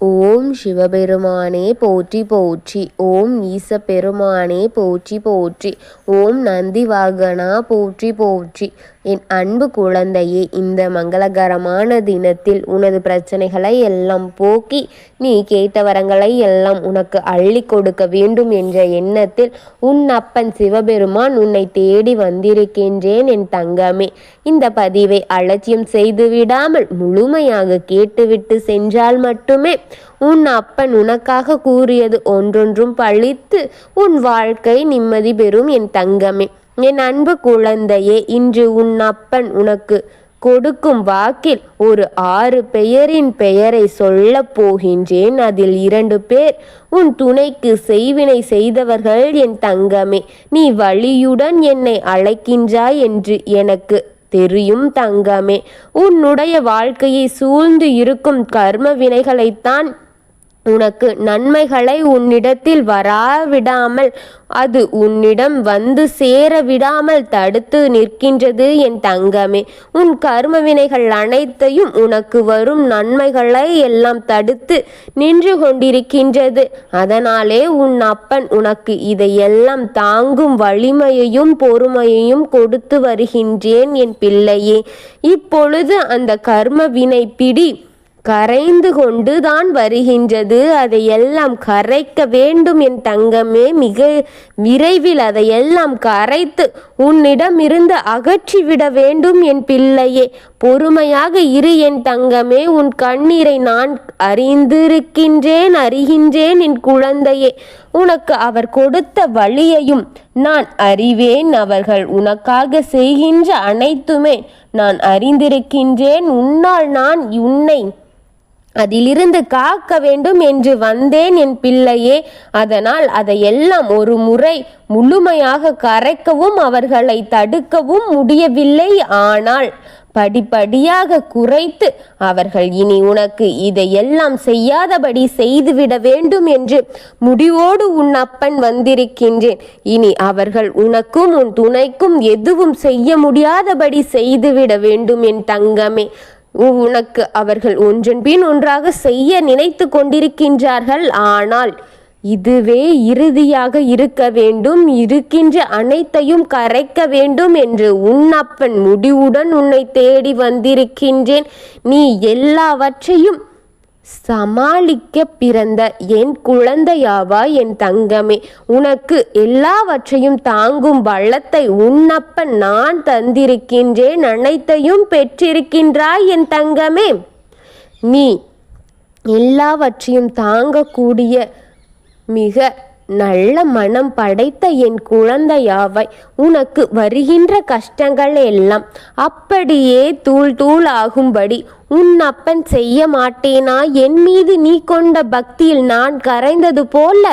ஓம் சிவபெருமானே போற்றி போற்றி. ஓம் ஈசப்பெருமானே போற்றி போற்றி. ஓம் நந்திவாகனா போற்றி போற்றி. என் அன்பு குழந்தையே, இந்த மங்களகரமான தினத்தில் உனது பிரச்சனைகளை எல்லாம் போக்கி நீ கேட்ட வரங்களை எல்லாம் உனக்கு அள்ளி கொடுக்க வேண்டும் என்ற எண்ணத்தில் உன் அப்பன் சிவபெருமான் உன்னை தேடி வந்திருக்கின்றேன் என் தங்கமே. இந்த பதிவை அலட்சியம் செய்து விடாமல் முழுமையாக கேட்டுவிட்டு சென்றால் மட்டுமே உன் அப்பன் உனக்காக கூறியது ஒன்றொன்றும் பழித்து உன் வாழ்க்கை நிம்மதி பெறும் என் தங்கமே. என் அன்பு குழந்தையே, இன்று உன் அப்பன் உனக்கு கொடுக்கும் வாக்கில் ஒரு 6 பெயரின் பெயரை சொல்ல போகின்றேன். அதில் 2 பேர் உன் துணைக்கு செய்வினை செய்தவர்கள் என் தங்கமே. நீ வலியுடன் என்னை அழைக்கின்றாய் என்று எனக்கு தெரியும் தங்கமே. உன்னுடைய வாழ்க்கையை சூழ்ந்து இருக்கும் கர்ம வினைகளைத்தான் உனக்கு நன்மைகளை உன்னிடத்தில் வராவிடாமல், அது உன்னிடம் வந்து சேர விடாமல் தடுத்து நிற்கின்றது என் தங்கமே. உன் கர்ம வினைகள் அனைத்தையும் உனக்கு வரும் நன்மைகளை எல்லாம் தடுத்து நின்று கொண்டிருக்கின்றது. அதனாலே உன் அப்பன் உனக்கு இதையெல்லாம் தாங்கும் வலிமையையும் பொறுமையையும் கொடுத்து வருகின்றேன் என் பிள்ளையே. இப்பொழுது அந்த கர்ம வினை பிடி கரைந்து கொண்டு தான் வருகின்றது. அதையெல்லாம் கரைக்க வேண்டும் என் தங்கமே. மிக விரைவில் அதையெல்லாம் கரைத்து உன்னிடம் இருந்து அகற்றிவிட வேண்டும் என் பிள்ளையே. பொறுமையாக இரு என் தங்கமே. உன் கண்ணீரை நான் அறிகின்றேன் என் குழந்தையே. உனக்கு அவர் கொடுத்த வழியையும் நான் அறிவேன். அவர்கள் உனக்காக செய்கின்ற அனைத்துமே நான் அறிந்திருக்கின்றேன். உன்னால் நான் உன்னை அதிலிருந்து காக்க வேண்டும் என்று வந்தேன் என் பிள்ளையே. அதனால் அதையெல்லாம் ஒரு முறை முழுமையாக கரைக்கவும் அவர்களை தடுக்கவும் முடியவில்லை. ஆனால் படிப்படியாக குறைத்து அவர்கள் இனி உனக்கு இதையெல்லாம் செய்யாதபடி செய்துவிட வேண்டும் என்று முடிவோடு உன் அப்பன் வந்திருக்கின்றேன். இனி அவர்கள் உனக்கும் உன் துணைக்கும் எதுவும் செய்ய முடியாதபடி செய்துவிட வேண்டும் என் தங்கமே. உனக்கு அவர்கள் ஒன்றன் பின் ஒன்றாக செய்ய நினைத்து கொண்டிருக்கின்றார்கள். ஆனால் இதுவே இறுதியாக இருக்க வேண்டும், இருக்கின்ற அனைத்தையும் கரைக்க வேண்டும் என்று உன் அப்பன் முடிவுடன் உன்னை தேடி வந்திருக்கின்றேன். நீ எல்லாவற்றையும் சமாளிக்க பிறந்த என் குழந்தையாவா என் தங்கமே. உனக்கு எல்லாவற்றையும் தாங்கும் பலத்தை உன்னப்பன் நான் தந்திருக்கின்றேன். அனைத்தையும் பெற்றிருக்கின்றாய் என் தங்கமே. நீ எல்லாவற்றையும் தாங்கக்கூடிய மிக நல்ல மனம் படைத்த என் குழந்தையாவாய். உனக்கு வருகின்ற கஷ்டங்கள் எல்லாம் அப்படியே தூள் தூள் ஆகும்படி உன் அப்பன் செய்ய மாட்டேனா? என் மீது நீ கொண்ட பக்தியில் நான் கரைந்தது போல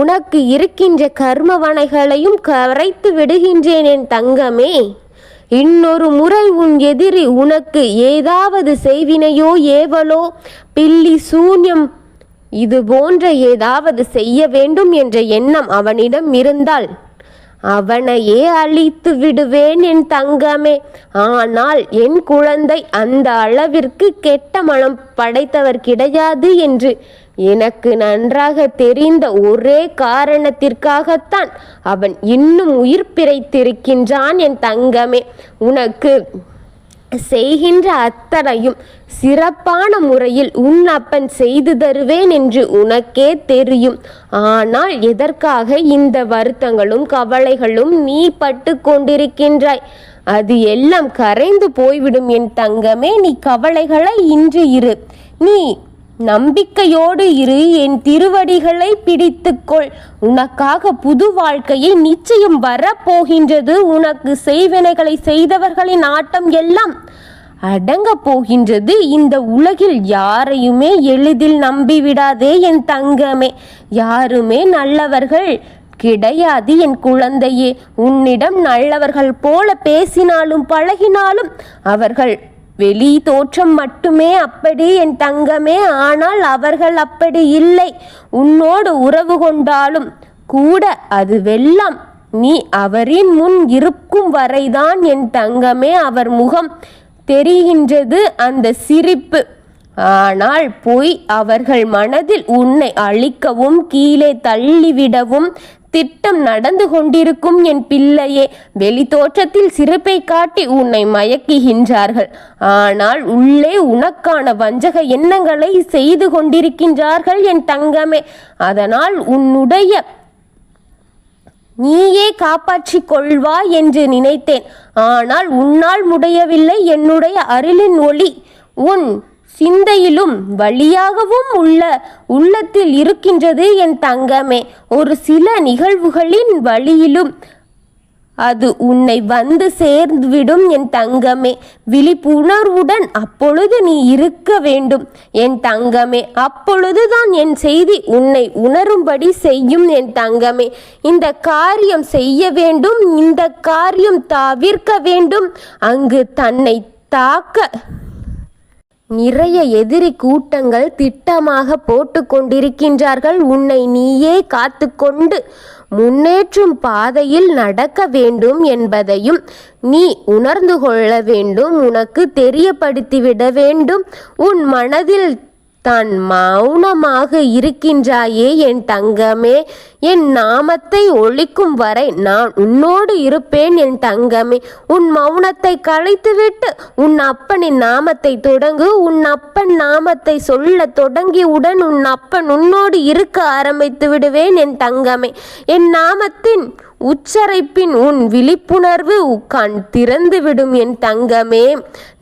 உனக்கு இருக்கின்ற கர்மவனைகளையும் கரைத்து விடுகின்றேன் என் தங்கமே. இன்னொரு முறை உன் எதிரி உனக்கு ஏதாவது செய்வினையோ ஏவலோ பில்லி சூன்யம் இது போன்ற ஏதாவது செய்ய வேண்டும் என்ற எண்ணம் அவனிடம் இருந்தால் அவனையே அழித்து விடுவேன் என் தங்கமே. ஆனால் என் குழந்தை அந்த அளவிற்கு கெட்ட மனம் படைத்தவர் கிடையாது என்று எனக்கு நன்றாக தெரிந்த ஒரே காரணத்திற்காகத்தான் அவன் இன்னும் உயிர் பிழைத்திருக்கின்றான் என் தங்கமே. உனக்கு செய்கின்ற அத்தனையும் சிறப்பான முறையில் உன் அப்பன் செய்து தருவேன் என்று உனக்கே தெரியும். ஆனால் எதற்காக இந்த வருத்தங்களும் கவலைகளும் நீ பட்டு கொண்டிருக்கின்றாய்? அது எல்லாம் கரைந்து போய்விடும் என் தங்கமே. நீ கவலைகளை இன்று இரு, நீ நம்பிக்கையோடு இரு, என் திருவடிகளை பிடித்துக்கொள். உனக்காக புது வாழ்க்கையை நிச்சயம் வரப்போகின்றது. உனக்கு செய்வினைகளை செய்தவர்களின் ஆட்டம் எல்லாம் அடங்க போகின்றது. இந்த உலகில் யாரையுமே எளிதில் நம்பிவிடாதே என் தங்கமே. யாருமே நல்லவர்கள் கிடையாது என் குழந்தையே. உன்னிடம் நல்லவர்கள் போல பேசினாலும் பழகினாலும் அவர்கள் வெளி தோற்றம் மட்டுமே அப்படி என் தங்கமே. ஆனால் அவர்கள் அப்படி இல்லை. உன்னோடு உறவு கொண்டாலும் கூட அதுவெல்லாம் நீ அவரின் முன் இருக்கும் வரைதான் என் தங்கமே. அவர் முகம் தெரிகின்றது, அந்த சிரிப்பு, ஆனால் பொய் அவர்கள் மனதில் உன்னை அழிக்கவும் கீழே தள்ளிவிடவும் திட்டம் நடந்து கொண்டிருக்கும் என் பிள்ளையே. வெளி தோற்றத்தில் சிறப்பை காட்டி உன்னை மயக்குகின்றார்கள். ஆனால் உள்ளே உனக்கான வஞ்சக எண்ணங்களை செய்து கொண்டிருக்கின்றார்கள் என் தங்கமே. அதனால் உன்னுடைய நீயே காப்பாற்றிக் கொள்வாய் என்று நினைத்தேன். ஆனால் உன்னால் முடியவில்லை. என்னுடைய அருளின் ஒளி உன் சிந்தையிலும் வழியாகவும் உள்ளத்தில் இருக்கின்றது என் தங்கமே. ஒரு சில நிகழ்வுகளின் வழியிலும் அது உன்னை வந்து சேர்ந்துவிடும் என் தங்கமே. விழிப்புணர்வுடன் அப்பொழுது நீ இருக்க வேண்டும் என் தங்கமே. அப்பொழுதுதான் என் செய்தி உன்னை உணரும்படி செய்யும் என் தங்கமே. இந்த காரியம் செய்ய வேண்டும், இந்த காரியம் தவிர்க்க வேண்டும். அங்கு தன்னை தாக்க நிறைய எதிரி கூட்டங்கள் திட்டமாக போட்டு கொண்டிருக்கின்றார்கள். உன்னை நீயே காத்து கொண்டு முன்னேற்றும் பாதையில் நடக்க வேண்டும் என்பதையும் நீ உணர்ந்து கொள்ள வேண்டும். உனக்கு தெரியப்படுத்திவிட வேண்டும். உன் மனதில் தான் மௌனமாக இருக்கின்றாயே என் தங்கமே. என் நாமத்தை ஒழிக்கும் வரை நான் உன்னோடு இருப்பேன் என் தங்கமே. உன் மௌனத்தை கலைத்துவிட்டு உன் அப்பனின் நாமத்தை தொடங்கு. உன் அப்பன் நாமத்தை சொல்ல தொடங்கியவுடன் உன் அப்பன் உன்னோடு இருக்க ஆரம்பித்து விடுவேன் என் தங்கமே. என் நாமத்தின் உச்சரிப்பின் உன் விழிப்புணர்வு கண் திறந்துவிடும் என் தங்கமே.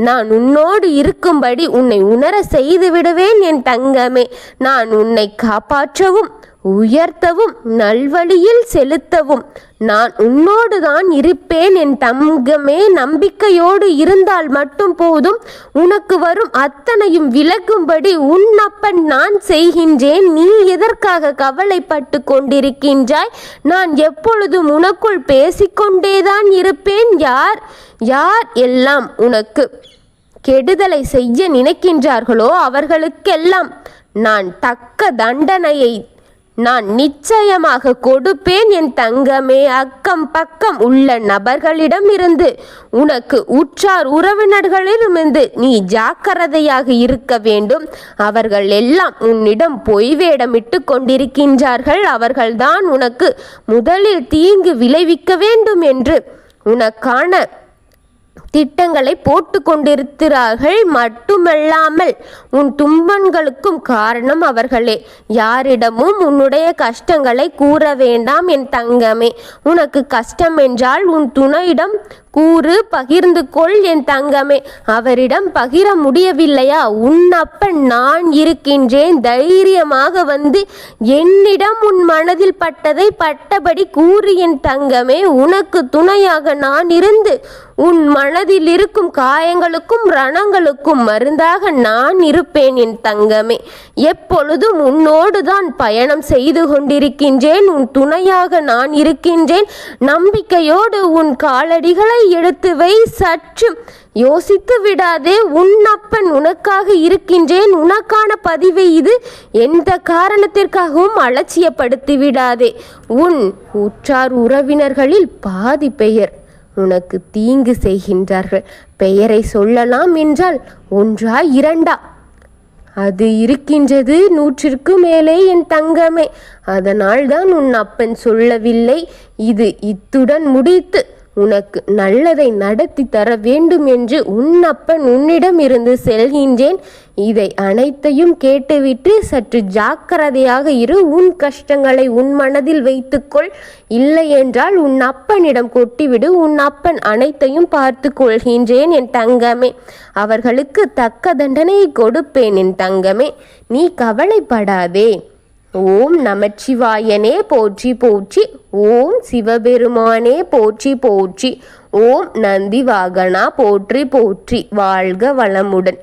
நான் உன்னோடு இருக்கும்படி உன்னை உணர செய்து விடுவேன் என் தங்கமே. நான் உன்னை காப்பாற்றவும் உயர்த்தவும் நல்வழியில் செலுத்தவும் நான் உன்னோடு தான் இருப்பேன் என் தங்கமே. நம்பிக்கையோடு இருந்தால் மட்டும் போதும். உனக்கு வரும் அத்தனையும் விலகும்படி உன் அப்பன் நான் செய்கின்றேன். நீ எதற்காக கவலைப்பட்டு கொண்டிருக்கின்றாய்? நான் எப்பொழுதும் உனக்குள் பேசிக்கொண்டேதான் இருப்பேன். யார் எல்லாம் உனக்கு கெடுதலை செய்ய நினைக்கின்றார்களோ அவர்களுக்கெல்லாம் நான் தக்க தண்டனையை நான் நிச்சயமாக கொடுப்பேன் என் தங்கமே. அக்கம் பக்கம் உள்ள நபர்களிடம் இருந்து உனக்கு உற்றார் உறவினர்களிடமிருந்து நீ ஜாக்கிரதையாக இருக்க வேண்டும். அவர்கள் எல்லாம் உன்னிடம் பொய் வேடமிட்டு கொண்டிருக்கின்றார்கள். அவர்கள்தான் உனக்கு முதலில் தீங்கு விளைவிக்க வேண்டும் என்று உனக்கான திட்டங்களை போட்டு கொண்டிருக்கிறார்கள். மட்டுமல்லாமல் உன் துன்பங்களுக்கும் காரணம் அவர்களே. யாரிடமும் உன்னுடைய கஷ்டங்களை கூற வேண்டாம் என் தங்கமே. உனக்கு கஷ்டம் என்றால் உன் துணையிடம் கூறு, பகிர்ந்து கொள் என் தங்கமே. அவரிடம் பகிர முடியவில்லையா? உன் அப்பன் நான் இருக்கின்றேன். தைரியமாக வந்து என்னிடம் உன் மனதில் பட்டதை பட்டபடி கூறு என் தங்கமே. உனக்கு துணையாக நான் இருந்து உன் மனதில் இருக்கும் காயங்களுக்கும் ரணங்களுக்கும் மருந்தாக நான் இருப்பேன் என் தங்கமே. எப்பொழுதும் உன்னோடு தான் பயணம் செய்து கொண்டிருக்கின்றேன். உன் துணையாக நான் இருக்கின்றேன். நம்பிக்கையோடு உன் காலடிகளை எடுத்து வை. சற்று யோசித்து விடாதே. உன் அப்பன் உனக்காக இருக்கின்றேன். உனக்கான பதிவை இது. எந்த காரணத்திற்காகவும் அலட்சியப்படுத்தி விடாதே. உன் உற்றார் உறவினர்களில் பாதி பெயர் உனக்கு தீங்கு செய்கின்றார்கள். பெயரை சொல்லலாம் என்றால் ஒன்றா இரண்டா அது இருக்கின்றது 100க்கு மேலே என் தங்கமே. அதனால் தான் உன் அப்பன் சொல்லவில்லை. இது இத்துடன் முடித்து உனக்கு நல்லதை நடத்தி தர வேண்டும் என்று உன் அப்பன் உன்னிடம் இருந்து செல்கின்றேன். இதை அனைத்தையும் கேட்டுவிட்டு சற்று ஜாக்கிரதையாக இரு. உன் கஷ்டங்களை உன் மனதில் வைத்துக்கொள். இல்லை என்றால் உன் அப்பனிடம் கொட்டிவிடு. உன் அப்பன் அனைத்தையும் பார்த்து கொள்கின்றேன் என் தங்கமே. அவர்களுக்கு தக்க தண்டனையை கொடுப்பேன் என் தங்கமே. நீ கவலைப்படாதே. ஓம் நமச்சிவாயனே போற்றி போற்றி. ஓம் சிவபெருமானே போற்றி போற்றி. ஓம் நந்தி வாகனா போற்றி போற்றி. வாழ்க வளமுடன்.